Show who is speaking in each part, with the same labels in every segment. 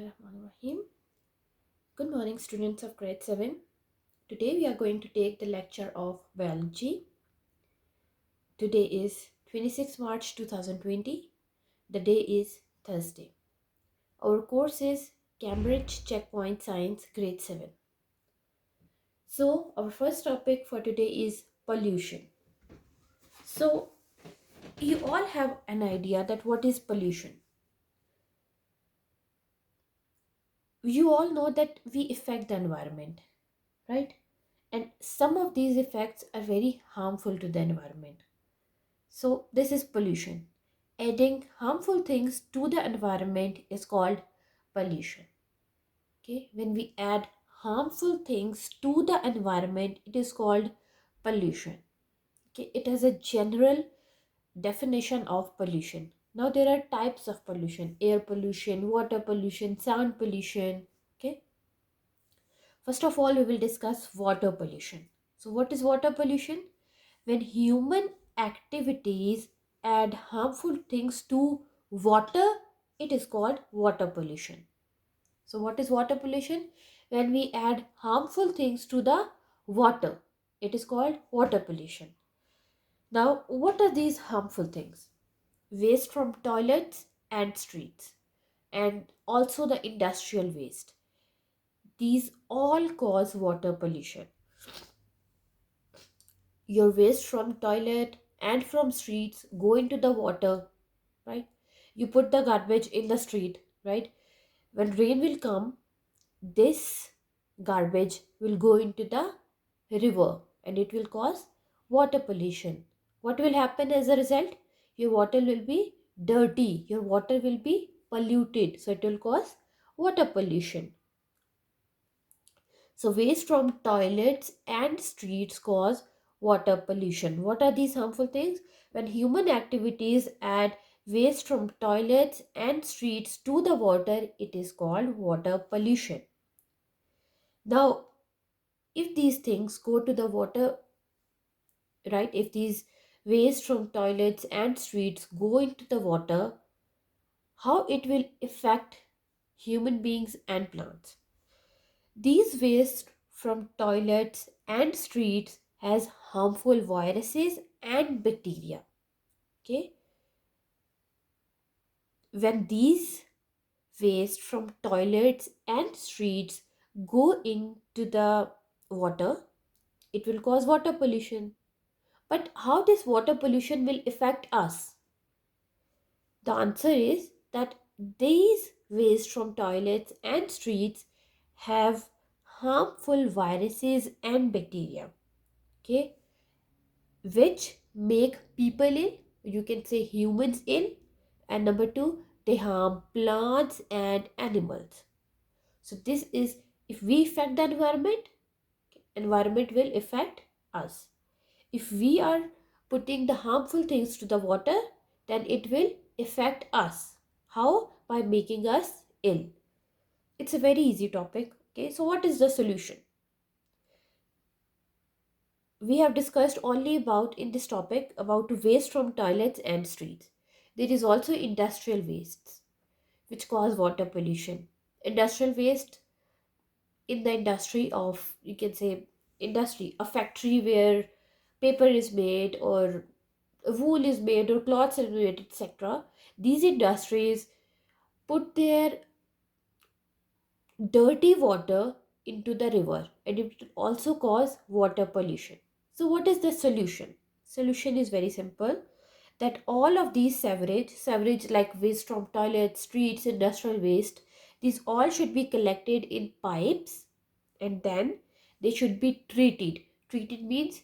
Speaker 1: Bismillahirrahmanirrahim. Good morning, students of grade 7. Today we are going to take the lecture of biology. Today is 26 March 2020. The day is Thursday. Our course is Cambridge Checkpoint Science grade 7. So, our first topic for today is pollution. So, you all have an idea that what is pollution. You all know that we affect the environment, right? And some of these effects are very harmful to the environment. So this is pollution. Adding harmful things to the environment is called pollution. Okay, when we add harmful things to the environment, it is called pollution. Okay, it has a general definition of pollution. Now there are types of pollution: air pollution, water pollution, sound pollution. Okay, first of all, we will discuss water pollution. So what is water pollution? When human activities add harmful things to water, it is called water pollution. So what is water pollution? When we add harmful things to the water, it is called water pollution. Now, what are these harmful things? Waste from toilets and streets, and also the industrial waste. These all cause water pollution. Your waste from toilet and from streets go into the water, right? You put the garbage in the street, right? When rain will come, this garbage will go into the river and it will cause water pollution. What will happen as a result? Your water will be dirty, your water will be polluted, so it will cause water pollution. So waste from toilets and streets cause water pollution. What are these harmful things? When human activities add waste from toilets and streets to the water, it is called water pollution. Now, if these things go to the water, right, if these waste from toilets and streets go into the water, how it will affect human beings and plants? These waste from toilets and streets has harmful viruses and bacteria. Okay, when these waste from toilets and streets go into the water, it will cause water pollution. But how this water pollution will affect us? The answer is that these waste from toilets and streets have harmful viruses and bacteria, okay, which make people ill. You can say humans ill. And number two, they harm plants and animals. So this is, if we affect the environment, environment will affect us. If we are putting the harmful things to the water, then it will affect us. How? By making us ill. It's a very easy topic. Okay, so what is the solution? We have discussed only about in this topic about waste from toilets and streets. There is also industrial wastes which cause water pollution. Industrial waste, in the industry of, you can say, industry, a factory where paper is made or wool is made or cloths are made, etc. These industries put their dirty water into the river and it will also cause water pollution. So what is the solution? Solution is very simple, that all of these sewerage like waste from toilets, streets, industrial waste, these all should be collected in pipes and then they should be treated. Treated means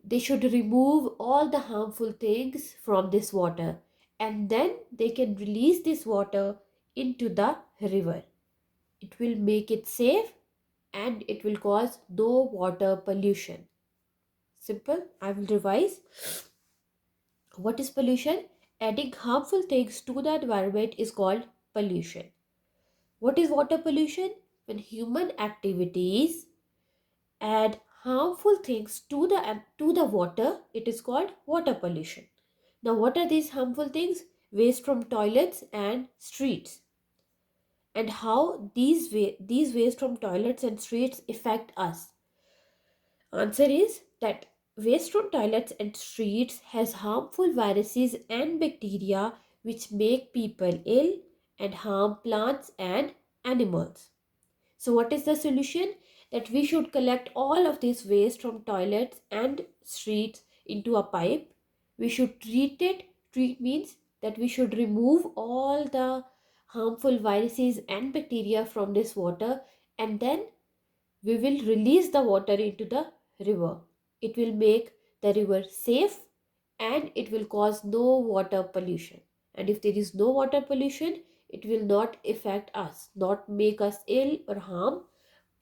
Speaker 1: they should remove all the harmful things from this water and then they can release this water into the river. It will make it safe and it will cause no water pollution. Simple. I will revise. What is pollution? Adding harmful things to the environment is called pollution. What is water pollution? When human activities add harmful things to the water, it is called water pollution. Now, what are these harmful things? Waste from toilets and streets. And how these waste from toilets and streets affect us? Answer is that waste from toilets and streets has harmful viruses and bacteria which make people ill and harm plants and animals. So what is the solution? That we should collect all of this waste from toilets and streets into a pipe. We should treat it. Treat means that we should remove all the harmful viruses and bacteria from this water, and then we will release the water into the river. It will make the river safe and it will cause no water pollution. And if there is no water pollution, it will not affect us, not make us ill or harm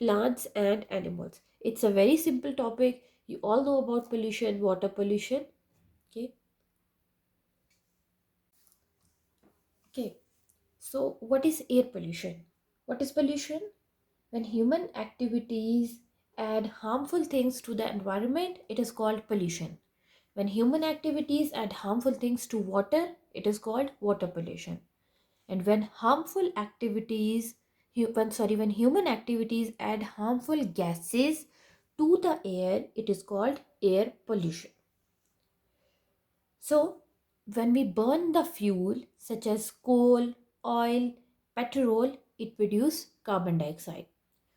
Speaker 1: plants and animals. It's a very simple topic. You all know about pollution, water pollution. Okay. Okay. So what is air pollution? What is pollution? When human activities add harmful things to the environment, it is called pollution. When human activities add harmful things to water, it is called water pollution. And when when human activities add harmful gases to the air, it is called air pollution. So, when we burn the fuel such as coal, oil, petrol, it produces carbon dioxide.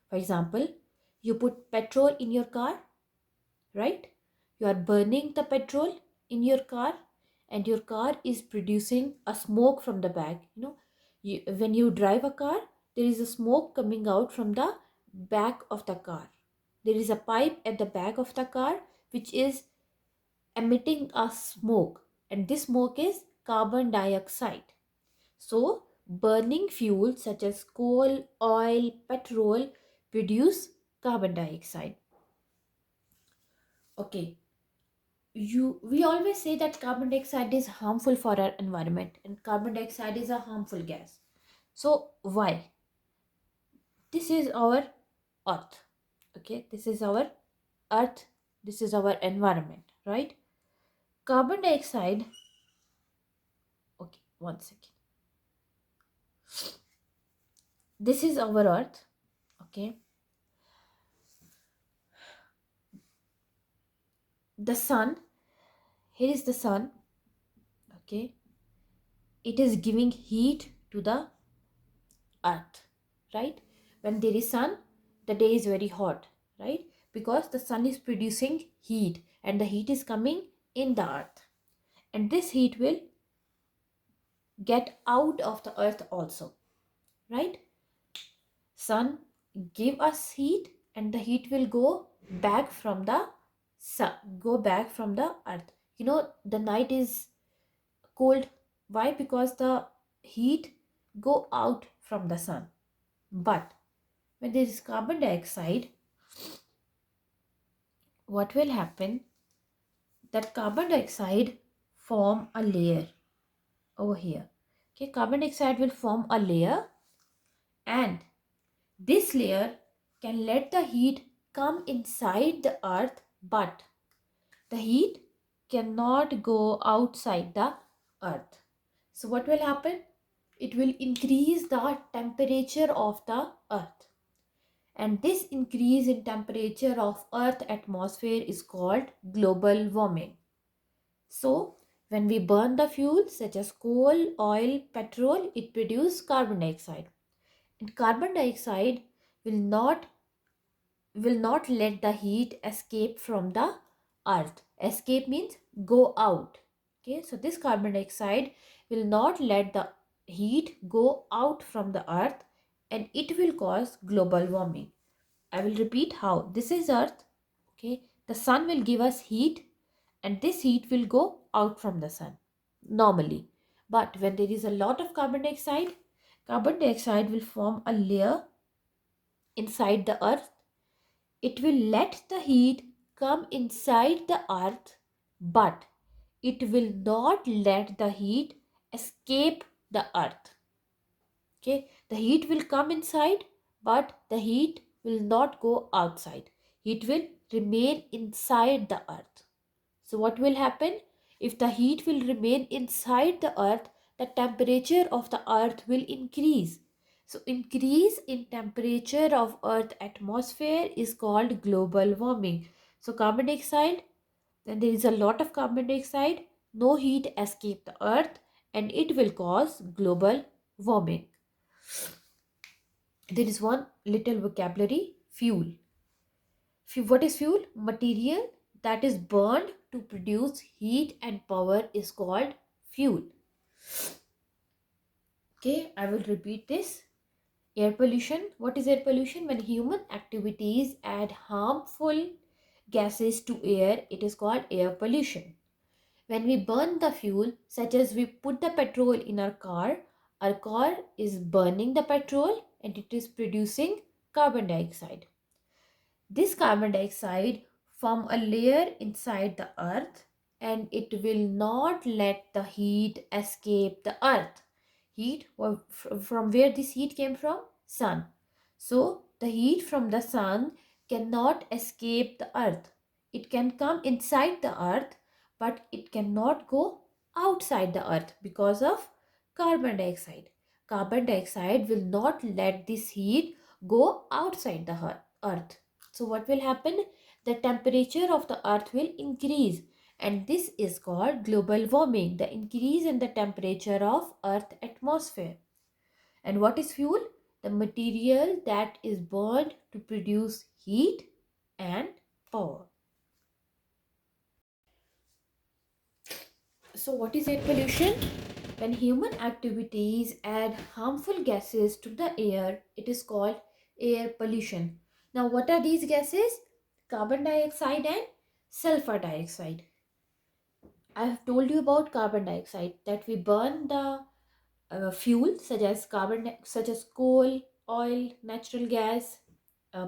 Speaker 1: For example, you put petrol in your car, right? You are burning the petrol in your car, and your car is producing a smoke from the back. When you drive a car, there is a smoke coming out from the back of the car. There is a pipe at the back of the car which is emitting a smoke, and this smoke is carbon dioxide. So burning fuel such as coal, oil, petrol produce carbon dioxide. Okay, we always say that carbon dioxide is harmful for our environment, and carbon dioxide is a harmful gas. So why? This is our earth. Okay, this is our earth. This is our environment, right? Carbon dioxide. Okay, one second. This is our earth. Okay, the sun. Here is the sun. Okay, it is giving heat to the earth, right? When there is sun, the day is very hot, right? Because the sun is producing heat, and the heat is coming in the earth, and this heat will get out of the earth also, right? Sun give us heat, and the heat will go back from the sun, go back from the earth. The night is cold. Why? Because the heat go out from the sun. But when there is carbon dioxide, what will happen? That carbon dioxide form a layer over here. Okay, carbon dioxide will form a layer, and this layer can let the heat come inside the earth, but the heat cannot go outside the earth. So what will happen? It will increase the temperature of the earth, and this increase in temperature of earth atmosphere is called global warming. So when we burn the fuels such as coal, oil, petrol, it produces carbon dioxide, and carbon dioxide will not will not let the heat escape from the earth. Escape means go out. Okay, so this carbon dioxide will not let the heat go out from the earth, and it will cause global warming. I will repeat how. This is earth. Okay, the sun will give us heat, and this heat will go out from the sun normally. But when there is a lot of carbon dioxide will form a layer inside the earth. It will let the heat come inside the earth, but it will not let the heat escape the earth. Okay, the heat will come inside, but the heat will not go outside. It will remain inside the earth. So what will happen? If the heat will remain inside the earth, the temperature of the earth will increase. So increase in temperature of earth atmosphere is called global warming. So carbon dioxide, then there is a lot of carbon dioxide, no heat escape the earth, and it will cause global warming. There is one little vocabulary: fuel. What is fuel? Material that is burned to produce heat and power is called fuel. Okay, I will repeat this. Air pollution. What is air pollution? When human activities add harmful gases to air, it is called air pollution. When we burn the fuel, such as we put the petrol in our car is burning the petrol and it is producing carbon dioxide. This carbon dioxide form a layer inside the earth and it will not let the heat escape the earth. Heat, from where this heat came from? Sun. So the heat from the sun cannot escape the earth. It can come inside the earth, but it cannot go outside the earth because of carbon dioxide. Carbon dioxide will not let this heat go outside the earth. So what will happen? The temperature of the earth will increase, and this is called global warming, the increase in the temperature of earth atmosphere. And what is fuel? The material that is burned to produce heat and power. So what is air pollution? When human activities add harmful gases to the air, it is called air pollution. Now what are these gases? Carbon dioxide and sulfur dioxide. I have told you about carbon dioxide, that we burn the fuel such as coal, oil, natural gas,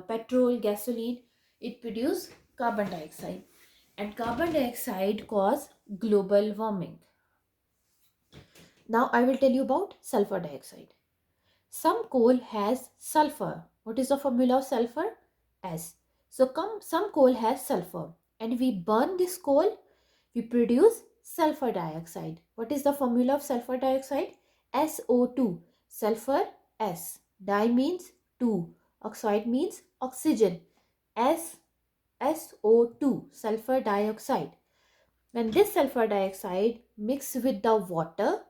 Speaker 1: petrol, gasoline. It produces carbon dioxide, and carbon dioxide cause global warming. Now I will tell you about sulfur dioxide. Some coal has sulfur. What is the formula of sulfur? S. So some coal has sulfur, and we burn this coal, we produce sulfur dioxide. What is the formula of sulfur dioxide? SO2. Sulfur S. Di means 2. Oxide means oxygen. S SO2. Sulfur dioxide. When this sulfur dioxide mix with the water,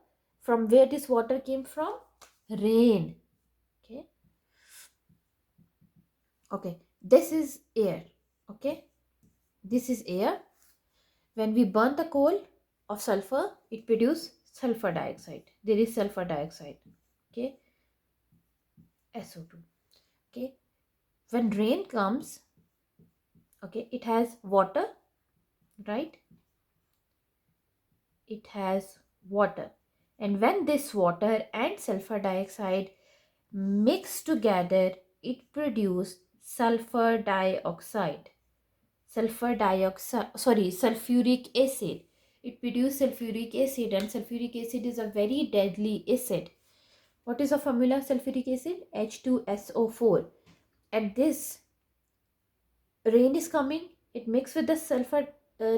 Speaker 1: from where this water came from? Rain. Okay. Okay. This is air. Okay. This is air. When we burn the coal of sulfur, it produces sulfur dioxide. There is sulfur dioxide. Okay. SO2. Okay. When rain comes, okay, it has water, right? It has water. And when this water and sulfur dioxide mix together, it produces sulfur dioxide. Sulfuric acid. It produces sulfuric acid, and sulfuric acid is a very deadly acid. What is the formula of sulfuric acid? H2SO4. And this rain is coming, it mixes with the sulfur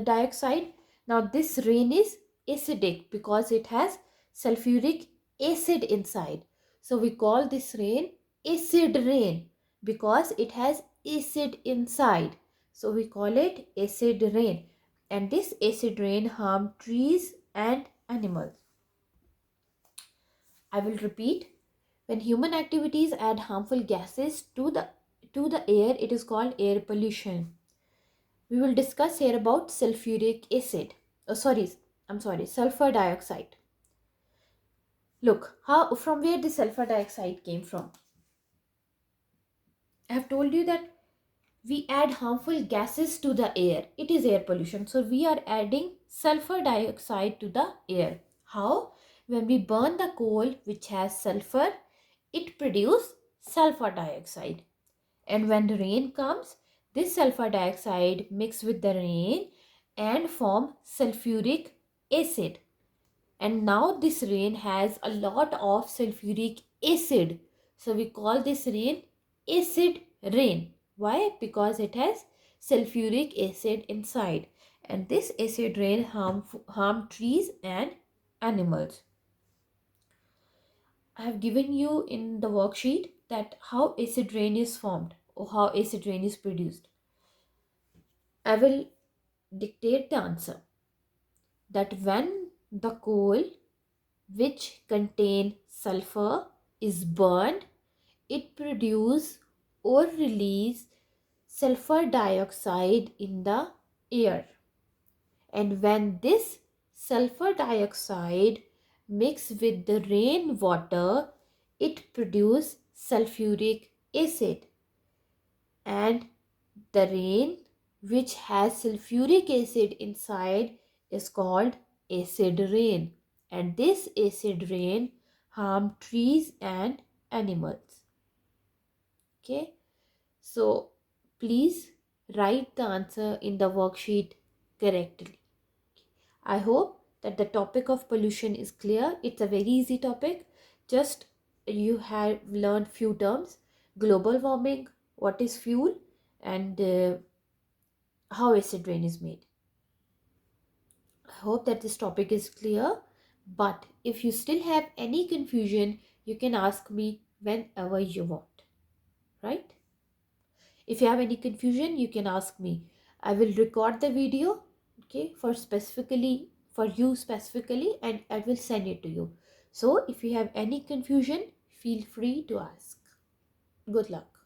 Speaker 1: dioxide. Now this rain is acidic because it has sulfuric acid inside. So we call this rain acid rain because it has acid inside. So we call it acid rain. And this acid rain harm trees and animals. I will repeat. When human activities add harmful gases to the air, it is called air pollution. We will discuss here about sulfuric acid. Sulfur dioxide. Look, how from where the sulfur dioxide came from. I have told you that we add harmful gases to the air. It is air pollution. So we are adding sulfur dioxide to the air. How? When we burn the coal which has sulfur, it produces sulfur dioxide. And when the rain comes, this sulfur dioxide mix with the rain and form sulfuric acid. And now this rain has a lot of sulfuric acid. So we call this rain acid rain. Why? Because it has sulfuric acid inside. And this acid rain harm trees and animals. I have given you in the worksheet that how acid rain is formed or how acid rain is produced. I will dictate the answer that when the coal which contain sulfur is burned, it produce or release sulfur dioxide in the air. And when this sulfur dioxide mix with the rainwater, it produce sulfuric acid. And the rain which has sulfuric acid inside is called acid rain. And this acid rain harm trees and animals. Okay, so please write the answer in the worksheet correctly. I hope that the topic of pollution is clear. It's a very easy topic. Just you have learned few terms: global warming, what is fuel, and how acid rain is made. I hope that this topic is clear. But if you still have any confusion, you can ask me whenever you want. Right? If you have any confusion, you can ask me. I will record the video, okay, for you specifically, and I will send it to you. So if you have any confusion, feel free to ask. Good luck.